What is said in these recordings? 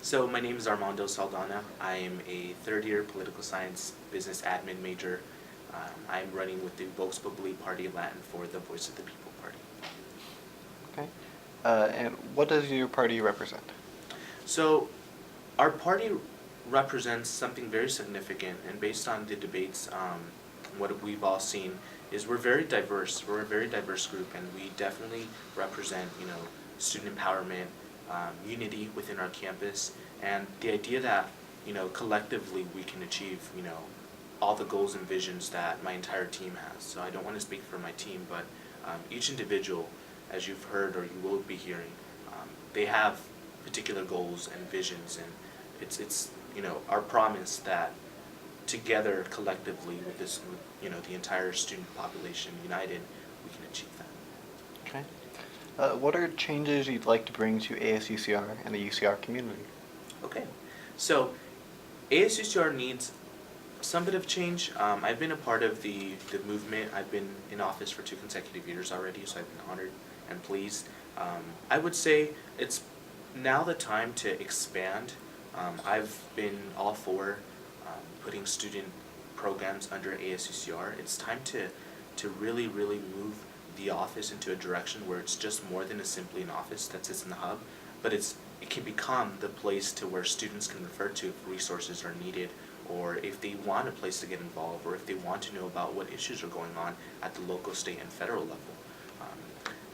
So my name is Armando Saldana. I am a third-year political science business admin major. I'm running with the Vox Populi Party Latin for the Voice of the People Party. Okay. And what does your party represent? So our party represents something very significant, and based on the debates, what we've all seen is we're very diverse. We're a very diverse group, and we definitely represent, student empowerment, unity within our campus, and the idea that, collectively we can achieve, all the goals and visions that my entire team has. So I don't want to speak for my team, but each individual, as you've heard or you will be hearing, they have particular goals and visions, and it's our promise that together collectively with this the entire student population united, we can achieve that. Okay. What are changes you'd like to bring to ASUCR and the UCR community? Okay, so ASUCR needs some bit of change. I've been a part of the movement. I've been in office for 2 consecutive years already, so I've been honored and pleased. I would say it's now the time to expand. I've been all for putting student programs under ASUCR. It's time to really move the office into a direction where it's just more than simply an office that sits in the hub, but it can become the place to where students can refer to if resources are needed, or if they want a place to get involved, or if they want to know about what issues are going on at the local, state, and federal level.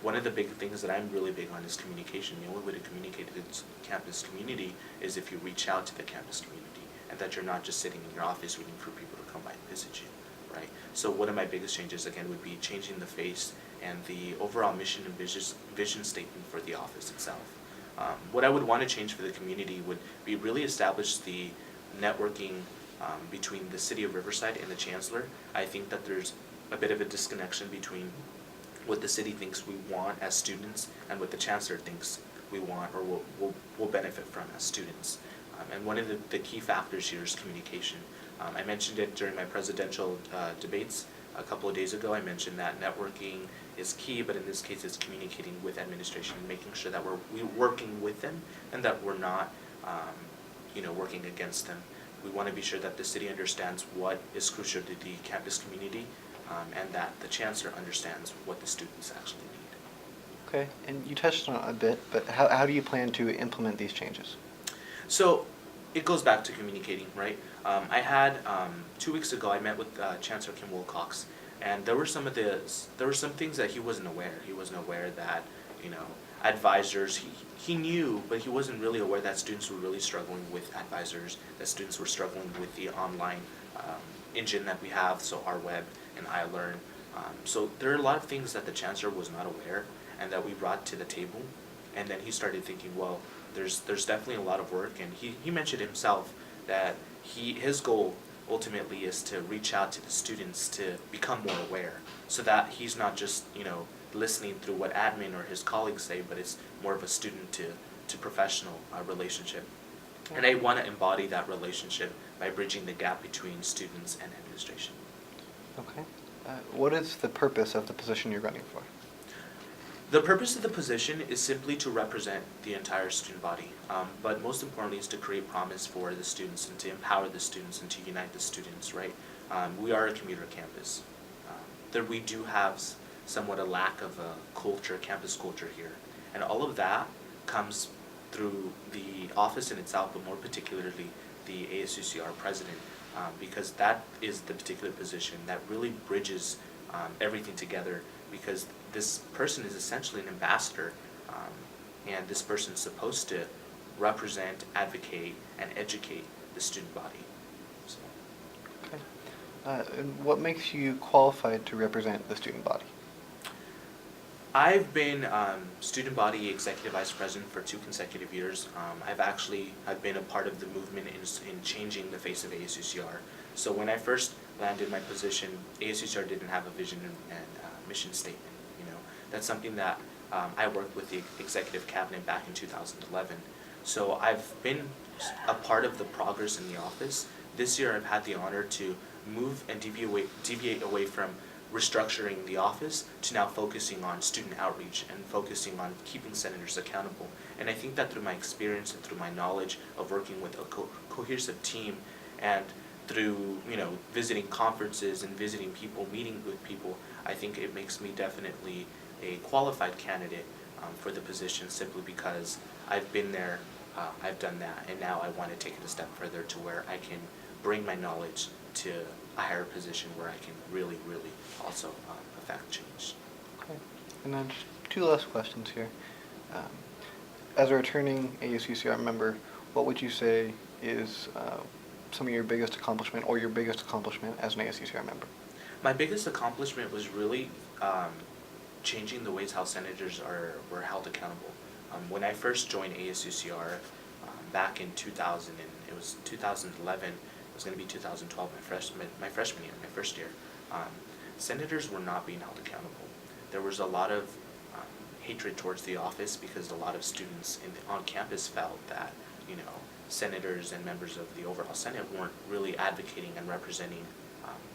One of the big things that I'm really big on is communication. The only way to communicate to the campus community is if you reach out to the campus community, and that you're not just sitting in your office waiting for people to come by and visit you, right? So one of my biggest changes, again, would be changing the face and the overall mission and vision statement for the office itself. What I would want to change for the community would be really establish the networking between the city of Riverside and the chancellor. I think that there's a bit of a disconnection between what the city thinks we want as students and what the chancellor thinks we want or will benefit from as students. And one of the key factors here is communication. I mentioned it during my presidential debates a couple of days ago. I mentioned that networking is key, but in this case it's communicating with administration and making sure that we're working with them and that we're not working against them. We want to be sure that the city understands what is crucial to the campus community, and that the chancellor understands what the students actually need. Okay, and you touched on it a bit, but how do you plan to implement these changes? So it goes back to communicating, right? I had 2 weeks ago I met with Chancellor Kim Wilcox, and there were some things that he wasn't aware. He wasn't aware that advisors, he knew, but he wasn't really aware that students were really struggling with advisors, that students were struggling with the online engine that we have, so our web and iLearn. So there are a lot of things that the chancellor was not aware and that we brought to the table, and then he started thinking, well, there's definitely a lot of work, and he mentioned himself that his goal ultimately is to reach out to the students to become more aware, so that he's not just listening through what admin or his colleagues say, but it's more of a student to professional relationship. And I want to embody that relationship by bridging the gap between students and administration. Okay. What is the purpose of the position you're running for? The purpose of the position is simply to represent the entire student body, but most importantly is to create promise for the students and to empower the students and to unite the students, right? We are a commuter campus. We do have somewhat a lack of a campus culture here, and all of that comes through the office in itself, but more particularly the ASUCR president, because that is the particular position that really bridges everything together, because this person is essentially an ambassador, and this person is supposed to represent, advocate, and educate the student body. So. Okay. And what makes you qualified to represent the student body? I've been student body executive vice president for 2 consecutive years. I've been a part of the movement in changing the face of ASUCR. So when I first landed my position, ASUCR didn't have a vision and mission statement. That's something that I worked with the executive cabinet back in 2011. So I've been a part of the progress in the office. This year I've had the honor to move and deviate away from restructuring the office to now focusing on student outreach and focusing on keeping senators accountable. And I think that through my experience and through my knowledge of working with a cohesive team, and through visiting conferences and visiting people, meeting with people, I think it makes me definitely a qualified candidate for the position, simply because I've been there, I've done that, and now I want to take it a step further to where I can bring my knowledge to a higher position where I can really, really also affect change. Okay. And then just two last questions here. As a returning ASUCR member, what would you say is some of your biggest accomplishment or your biggest accomplishment as an ASUCR member? My biggest accomplishment was really changing the ways how senators were held accountable. When I first joined ASUCR back in 2000, and it was 2011, it was going to be 2012, my freshman year, my first year, senators were not being held accountable. There was a lot of hatred towards the office because a lot of students on campus felt that senators and members of the overall Senate weren't really advocating and representing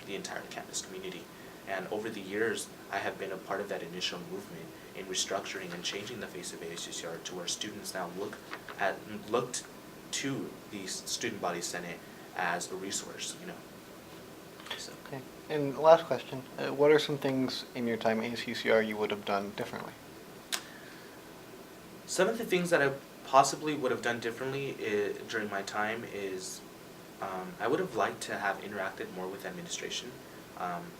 the entire campus community. And over the years, I have been a part of that initial movement in restructuring and changing the face of ASUCR to where students now looked to the student body senate as a resource. So. Okay. And last question, what are some things in your time at ASUCR you would have done differently? Some of the things that I possibly would have done differently during my time is I would have liked to have interacted more with administration.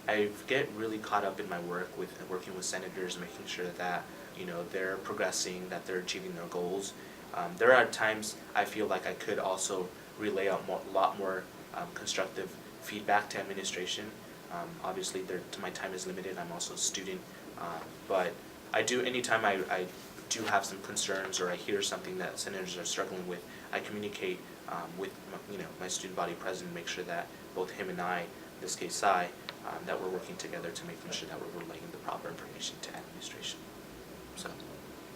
I get really caught up in my work with working with senators, making sure that they're progressing, that they're achieving their goals. There are times I feel like I could also relay a lot more constructive feedback to administration. Obviously, my time is limited. I'm also a student, but anytime I do have some concerns or I hear something that senators are struggling with, I communicate with my student body president, make sure that both him and I, in this case I, that we're working together to making sure that we're relaying the proper information to administration.